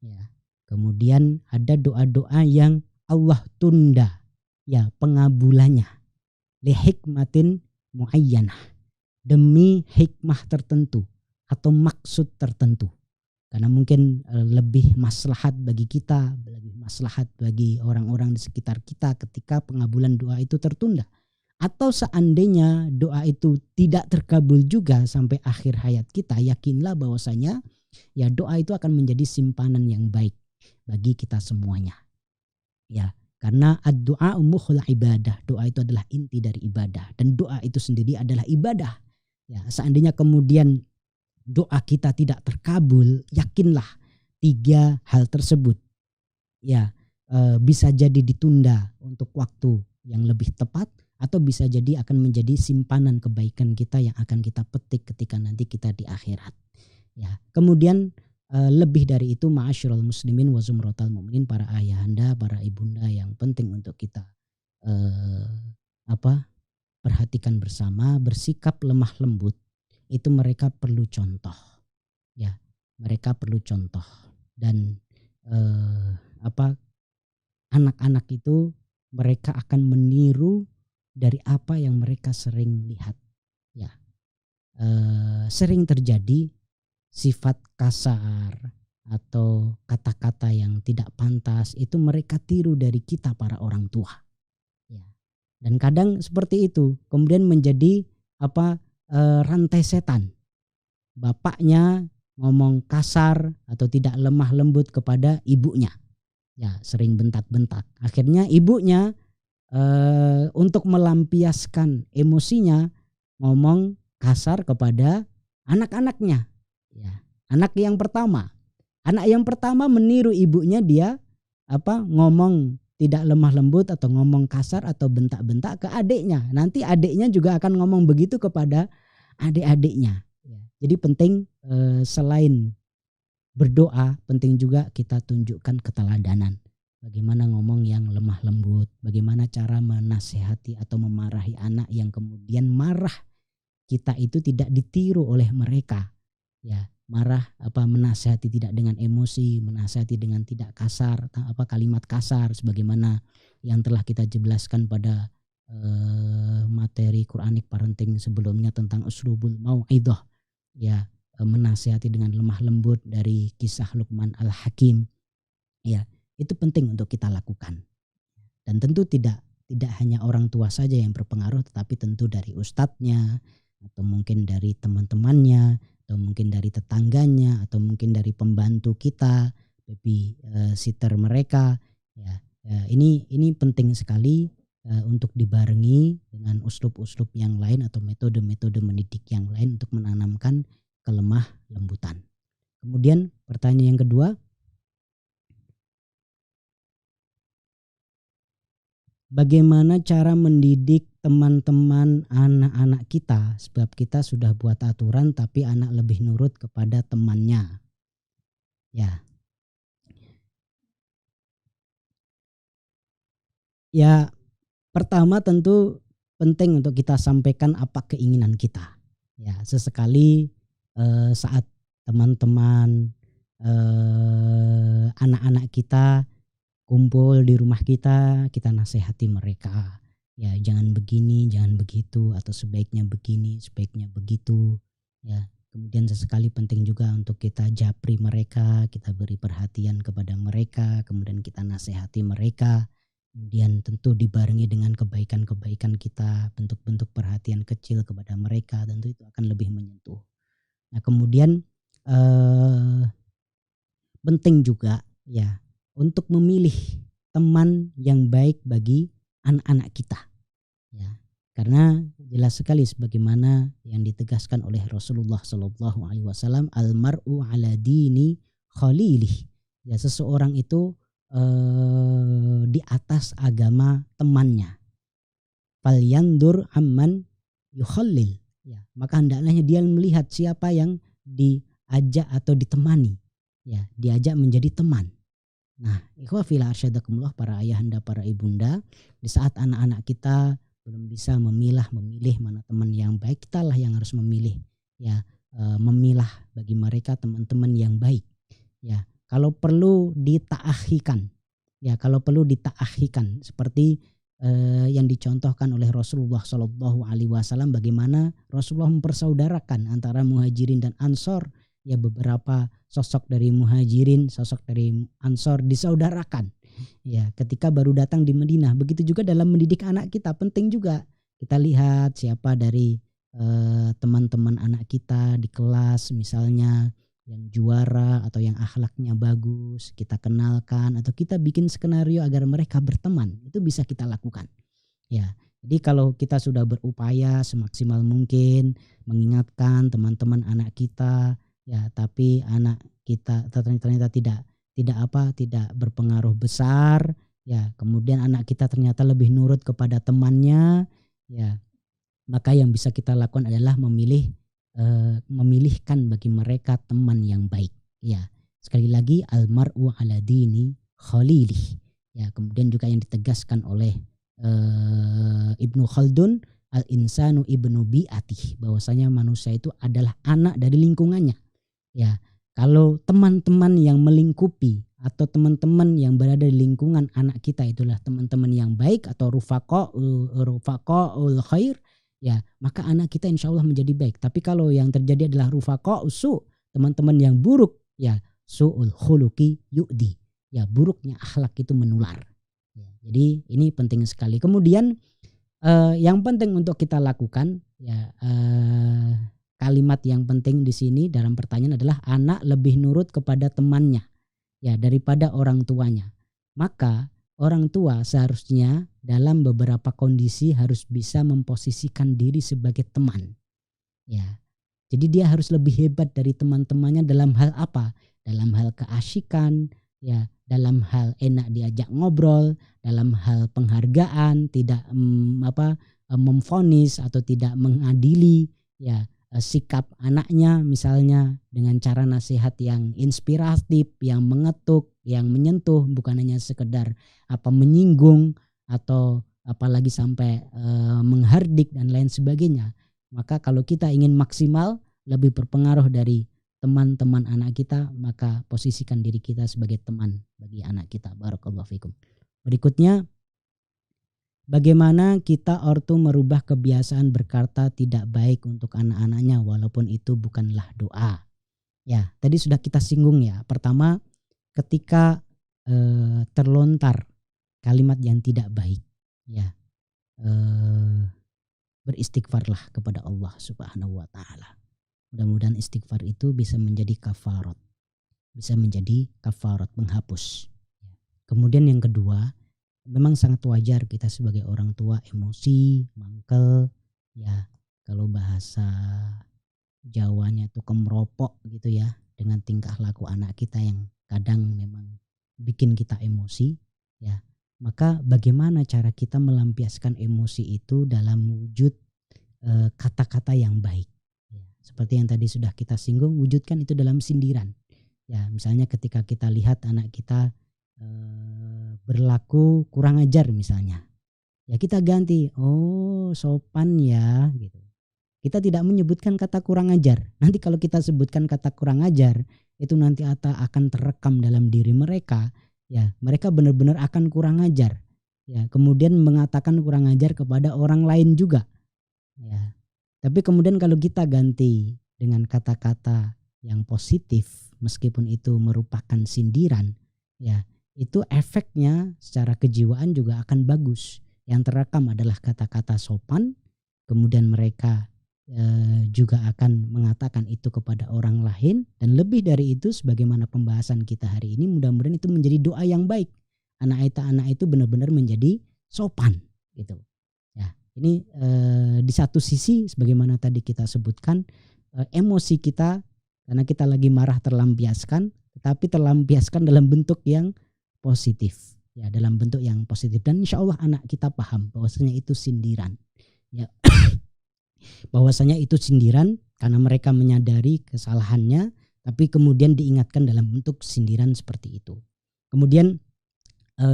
Ya. Kemudian ada doa-doa yang Allah tunda ya pengabulannya li hikmatin muayyanah, demi hikmah tertentu atau maksud tertentu. Karena mungkin lebih maslahat bagi kita, lebih maslahat bagi orang-orang di sekitar kita ketika pengabulan doa itu tertunda. Atau seandainya doa itu tidak terkabul juga sampai akhir hayat kita, yakinlah bahwasanya ya doa itu akan menjadi simpanan yang baik bagi kita semuanya. Ya, karena ad-du'a mukhul ibadah, doa itu adalah inti dari ibadah dan doa itu sendiri adalah ibadah. Ya, seandainya kemudian doa kita tidak terkabul, yakinlah 3 hal tersebut ya bisa jadi ditunda untuk waktu yang lebih tepat, atau bisa jadi akan menjadi simpanan kebaikan kita yang akan kita petik ketika nanti kita di akhirat. Ya, kemudian lebih dari itu ma'asyiral muslimin wa zumratal mu'minin, para ayahanda, para ibunda yang penting untuk kita perhatikan bersama, bersikap lemah lembut. Itu mereka perlu contoh, ya mereka perlu contoh. Dan anak-anak itu mereka akan meniru dari apa yang mereka sering lihat, ya sering terjadi sifat kasar atau kata-kata yang tidak pantas itu mereka tiru dari kita para orang tua, ya. Dan kadang seperti itu kemudian menjadi rantai setan. Bapaknya ngomong kasar atau tidak lemah lembut kepada ibunya, ya sering bentak-bentak. Akhirnya ibunya untuk melampiaskan emosinya ngomong kasar kepada anak-anaknya. Ya, Anak yang pertama. Anak yang pertama meniru ibunya, dia ngomong tidak lemah lembut atau ngomong kasar atau bentak-bentak ke adiknya. Nanti adiknya juga akan ngomong begitu kepada adik-adiknya. Jadi penting selain berdoa, penting juga kita tunjukkan keteladanan. Bagaimana ngomong yang lemah lembut, bagaimana cara menasehati atau memarahi anak yang kemudian marah. Kita itu tidak ditiru oleh mereka. Ya, marah menasehati tidak dengan emosi, menasehati dengan tidak kasar, kalimat kasar sebagaimana yang telah kita jelaskan pada materi Quranic parenting sebelumnya tentang uslubul mau'idhah. Ya, menasehati dengan lemah lembut dari kisah Luqman Al-Hakim. Ya, itu penting untuk kita lakukan. Dan tentu tidak hanya orang tua saja yang berpengaruh, tetapi tentu dari ustadznya, atau mungkin dari teman-temannya, atau mungkin dari tetangganya, atau mungkin dari pembantu kita, babysitter mereka. Ya, ini penting sekali untuk dibarengi dengan uslub-uslub yang lain atau metode-metode mendidik yang lain untuk menanamkan kelemah lembutan. Kemudian pertanyaan yang kedua, bagaimana cara mendidik teman-teman anak-anak kita, sebab kita sudah buat aturan tapi anak lebih nurut kepada temannya. Ya, pertama tentu penting untuk kita sampaikan apa keinginan kita. Ya, sesekali saat teman-teman anak-anak kita kumpul di rumah kita nasihati mereka. Ya, jangan begini, jangan begitu, atau sebaiknya begini, sebaiknya begitu. Ya, kemudian sesekali penting juga untuk kita japri mereka, kita beri perhatian kepada mereka, kemudian kita nasihati mereka. Kemudian tentu dibarengi dengan kebaikan-kebaikan kita, bentuk-bentuk perhatian kecil kepada mereka, tentu itu akan lebih menyentuh. Nah, kemudian penting juga ya untuk memilih teman yang baik bagi anak-anak kita. Ya, karena jelas sekali sebagaimana yang ditegaskan oleh Rasulullah SAW, almar'u ala dini khalilih. Ya, seseorang itu di atas agama temannya. Falyandur amman yukhallil. Ya, maka hendaknya dia melihat siapa yang diajak atau ditemani. Ya, diajak menjadi teman. Nah, ikhwah fillah arsyadakumullah, para ayahanda, para ibunda, di saat anak-anak kita belum bisa memilih mana teman yang baik, kita lah yang harus memilih. Ya, memilah bagi mereka teman-teman yang baik. Ya, kalau perlu ditaakhikan. Ya, kalau perlu ditaakhikan seperti yang dicontohkan oleh Rasulullah SAW, bagaimana Rasulullah mempersaudarakan antara muhajirin dan ansor. Ya, beberapa sosok dari muhajirin, sosok dari ansor disaudarakan. Ya, ketika baru datang di Madinah. Begitu juga dalam mendidik anak kita, penting juga kita lihat siapa dari teman-teman anak kita di kelas misalnya yang juara atau yang akhlaknya bagus, kita kenalkan atau kita bikin skenario agar mereka berteman. Itu bisa kita lakukan. Ya, jadi kalau kita sudah berupaya semaksimal mungkin mengingatkan teman-teman anak kita, ya, tapi anak kita ternyata tidak berpengaruh besar, ya, kemudian anak kita ternyata lebih nurut kepada temannya, ya, maka yang bisa kita lakukan adalah memilihkan bagi mereka teman yang baik. Ya, sekali lagi almar'u ala dini khalilih. Ya, kemudian juga yang ditegaskan oleh Ibnu Khaldun, al-insanu ibnu bi'atih, bahwasanya manusia itu adalah anak dari lingkungannya. Ya, kalau teman-teman yang melingkupi atau teman-teman yang berada di lingkungan anak kita itulah teman-teman yang baik atau rufaqaul khair, ya, maka anak kita insya Allah menjadi baik. Tapi kalau yang terjadi adalah rufaqaus su, teman-teman yang buruk, ya, su'ul khuluqi yu'di, ya, buruknya akhlak itu menular. Ya, jadi ini penting sekali. Kemudian yang penting untuk kita lakukan, ya, kalimat yang penting di sini dalam pertanyaan adalah anak lebih nurut kepada temannya, ya, daripada orang tuanya. Maka orang tua seharusnya dalam beberapa kondisi harus bisa memposisikan diri sebagai teman. Ya, Jadi dia harus lebih hebat dari teman-temannya dalam hal apa? Dalam hal keasyikan, ya, dalam hal enak diajak ngobrol, dalam hal penghargaan, tidak memvonis atau tidak mengadili, ya, sikap anaknya misalnya dengan cara nasihat yang inspiratif, yang mengetuk, yang menyentuh, bukan hanya sekedar menyinggung atau apalagi sampai menghardik dan lain sebagainya. Maka kalau kita ingin maksimal, lebih berpengaruh dari teman-teman anak kita, maka posisikan diri kita sebagai teman bagi anak kita. Barakallahu fikum. Berikutnya, bagaimana kita ortu merubah kebiasaan berkata tidak baik untuk anak-anaknya walaupun itu bukanlah doa. Ya, tadi sudah kita singgung ya. Pertama, ketika terlontar kalimat yang tidak baik, ya, beristighfarlah kepada Allah Subhanahu wa taala. Mudah-mudahan istighfar itu bisa menjadi kafarat. Bisa menjadi kafarat, penghapus. Kemudian yang kedua, memang sangat wajar kita sebagai orang tua emosi, mangkel, ya, kalau bahasa Jawanya itu kemropok gitu ya, dengan tingkah laku anak kita yang kadang memang bikin kita emosi, ya. Maka bagaimana cara kita melampiaskan emosi itu dalam wujud kata-kata yang baik. Seperti yang tadi sudah kita singgung, wujudkan itu dalam sindiran. Ya, misalnya ketika kita lihat anak kita berlaku kurang ajar misalnya, ya kita ganti, oh sopan ya, gitu. Kita tidak menyebutkan kata kurang ajar. Nanti kalau kita sebutkan kata kurang ajar, itu nanti akan terekam dalam diri mereka. Ya, mereka benar-benar akan kurang ajar. Ya, kemudian mengatakan kurang ajar kepada orang lain juga. Ya. Tapi kemudian kalau kita ganti dengan kata-kata yang positif, meskipun itu merupakan sindiran, ya, itu efeknya secara kejiwaan juga akan bagus. Yang terekam adalah kata-kata sopan, kemudian mereka juga akan mengatakan itu kepada orang lain, dan lebih dari itu sebagaimana pembahasan kita hari ini, mudah-mudahan itu menjadi doa yang baik. Anak itu benar-benar menjadi sopan gitu. Ya, ini di satu sisi sebagaimana tadi kita sebutkan, emosi kita karena kita lagi marah terlampiaskan, tetapi terlampiaskan dalam bentuk yang positif, ya, dalam bentuk yang positif, dan insya Allah anak kita paham bahwasanya itu sindiran, ya. Bahwasanya itu sindiran karena mereka menyadari kesalahannya, tapi kemudian diingatkan dalam bentuk sindiran seperti itu. Kemudian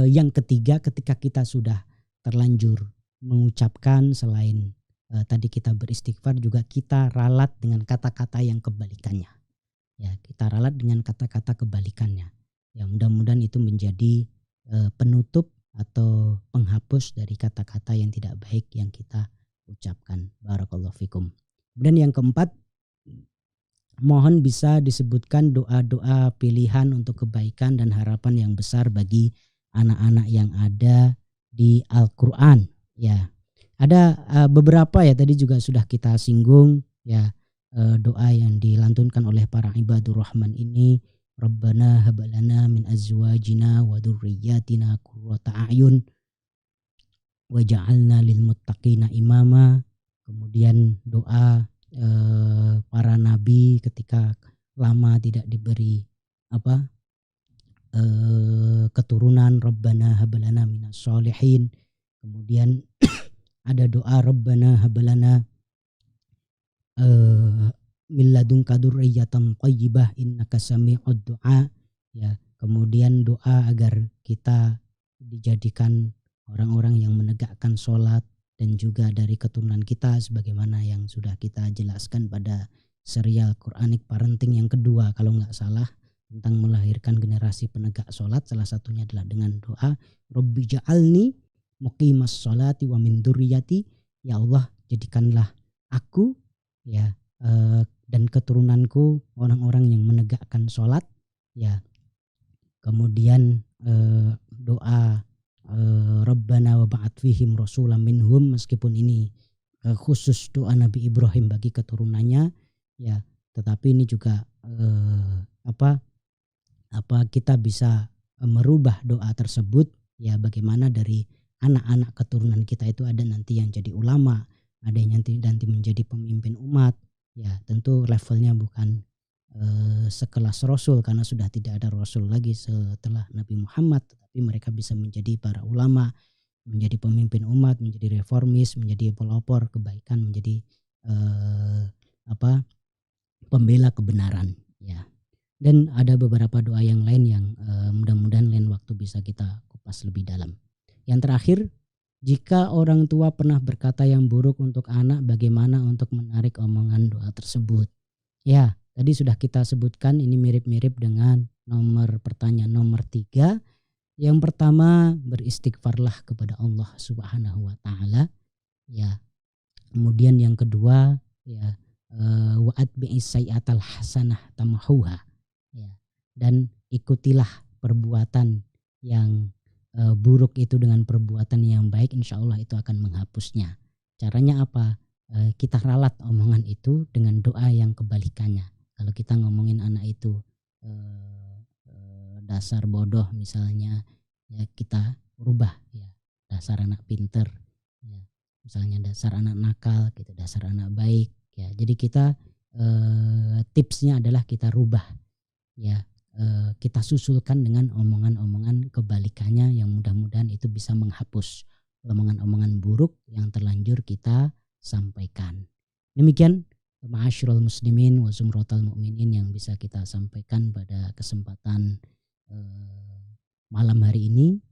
yang ketiga, ketika kita sudah terlanjur mengucapkan, selain tadi kita beristighfar, juga kita ralat dengan kata-kata yang kebalikannya. Ya, kita ralat dengan kata-kata kebalikannya. Ya, mudah-mudahan itu menjadi penutup atau penghapus dari kata-kata yang tidak baik yang kita ucapkan. Barakallahu fikum. Kemudian yang keempat, mohon bisa disebutkan doa-doa pilihan untuk kebaikan dan harapan yang besar bagi anak-anak yang ada di Al-Quran. Ya, ada beberapa ya, tadi juga sudah kita singgung ya, doa yang dilantunkan oleh para ibadur rahman ini. Rabbana habalana min azwajina wa dzurriyyatina qurrata a'yun waja'alna lil muttaqina imama. Kemudian doa para nabi ketika lama tidak diberi keturunan, Rabbana habalana minas solihin. Kemudian ada doa Rabbana habalana min ladunka dzurriyyatan thayyibah innaka sami'ud du'a, ya. Kemudian doa agar kita dijadikan orang-orang yang menegakkan sholat dan juga dari keturunan kita, sebagaimana yang sudah kita jelaskan pada serial Quranic Parenting yang kedua kalau nggak salah, tentang melahirkan generasi penegak sholat. Salah satunya adalah dengan doa Rabbi ja'alni muqimas sholati wa min dzurriyyati, ya Allah jadikanlah aku, ya, dan keturunanku orang-orang yang menegakkan sholat, ya. Kemudian doa Rabbana wa ba'ath fihim rasulam minhum, meskipun ini khusus doa Nabi Ibrahim bagi keturunannya, ya, tetapi ini juga kita bisa merubah doa tersebut, ya, bagaimana dari anak-anak keturunan kita itu ada nanti yang jadi ulama, ada yang nanti menjadi pemimpin umat, Ya, tentu levelnya bukan sekelas Rasul karena sudah tidak ada Rasul lagi setelah Nabi Muhammad, tetapi mereka bisa menjadi para ulama, menjadi pemimpin umat, menjadi reformis, menjadi pelopor kebaikan, menjadi eh, apa pembela kebenaran. Ya, dan ada beberapa doa yang lain yang mudah-mudahan lain waktu bisa kita kupas lebih dalam. Yang terakhir, jika orang tua pernah berkata yang buruk untuk anak, bagaimana untuk menarik omongan doa tersebut? Ya, tadi sudah kita sebutkan, ini mirip-mirip dengan pertanyaan nomor 3. Yang pertama, beristighfarlah kepada Allah Subhanahu wa taala. Ya. Kemudian yang kedua, ya, wa atbi'is sayyi'atal hasanah tamhuha. Ya. Dan ikutilah perbuatan yang buruk itu dengan perbuatan yang baik, insya Allah itu akan menghapusnya. Caranya apa? Kita ralat omongan itu dengan doa yang kebalikannya. Kalau kita ngomongin anak itu dasar bodoh misalnya, ya kita rubah ya dasar anak pinter, ya misalnya dasar anak nakal gitu, dasar anak baik ya. Jadi kita tipsnya adalah kita rubah ya, kita susulkan dengan omongan-omongan kebalikannya yang mudah-mudahan itu bisa menghapus omongan-omongan buruk yang terlanjur kita sampaikan. Demikian ma'asyiral muslimin wa zumratal mu'minin yang bisa kita sampaikan pada kesempatan malam hari ini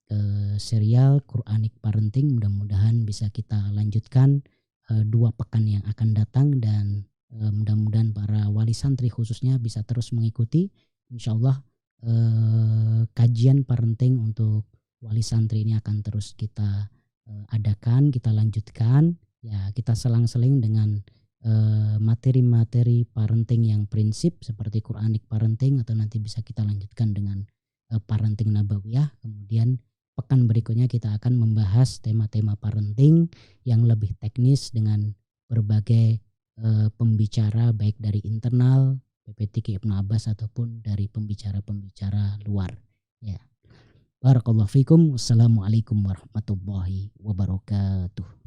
ke serial Quranic Parenting. Mudah-mudahan bisa kita lanjutkan 2 pekan yang akan datang, dan mudah-mudahan para wali santri khususnya bisa terus mengikuti. Insya Allah kajian parenting untuk wali santri ini akan terus kita adakan, kita lanjutkan. Ya, kita selang-seling dengan materi-materi parenting yang prinsip seperti Quranic Parenting, atau nanti bisa kita lanjutkan dengan parenting nabawiyah. Kemudian pekan berikutnya kita akan membahas tema-tema parenting yang lebih teknis dengan berbagai pembicara baik dari internal PPTQ Ibnu Abbas ataupun dari pembicara-pembicara luar. Ya. Barakallahu fikum. Wassalamualaikum warahmatullahi wabarakatuh.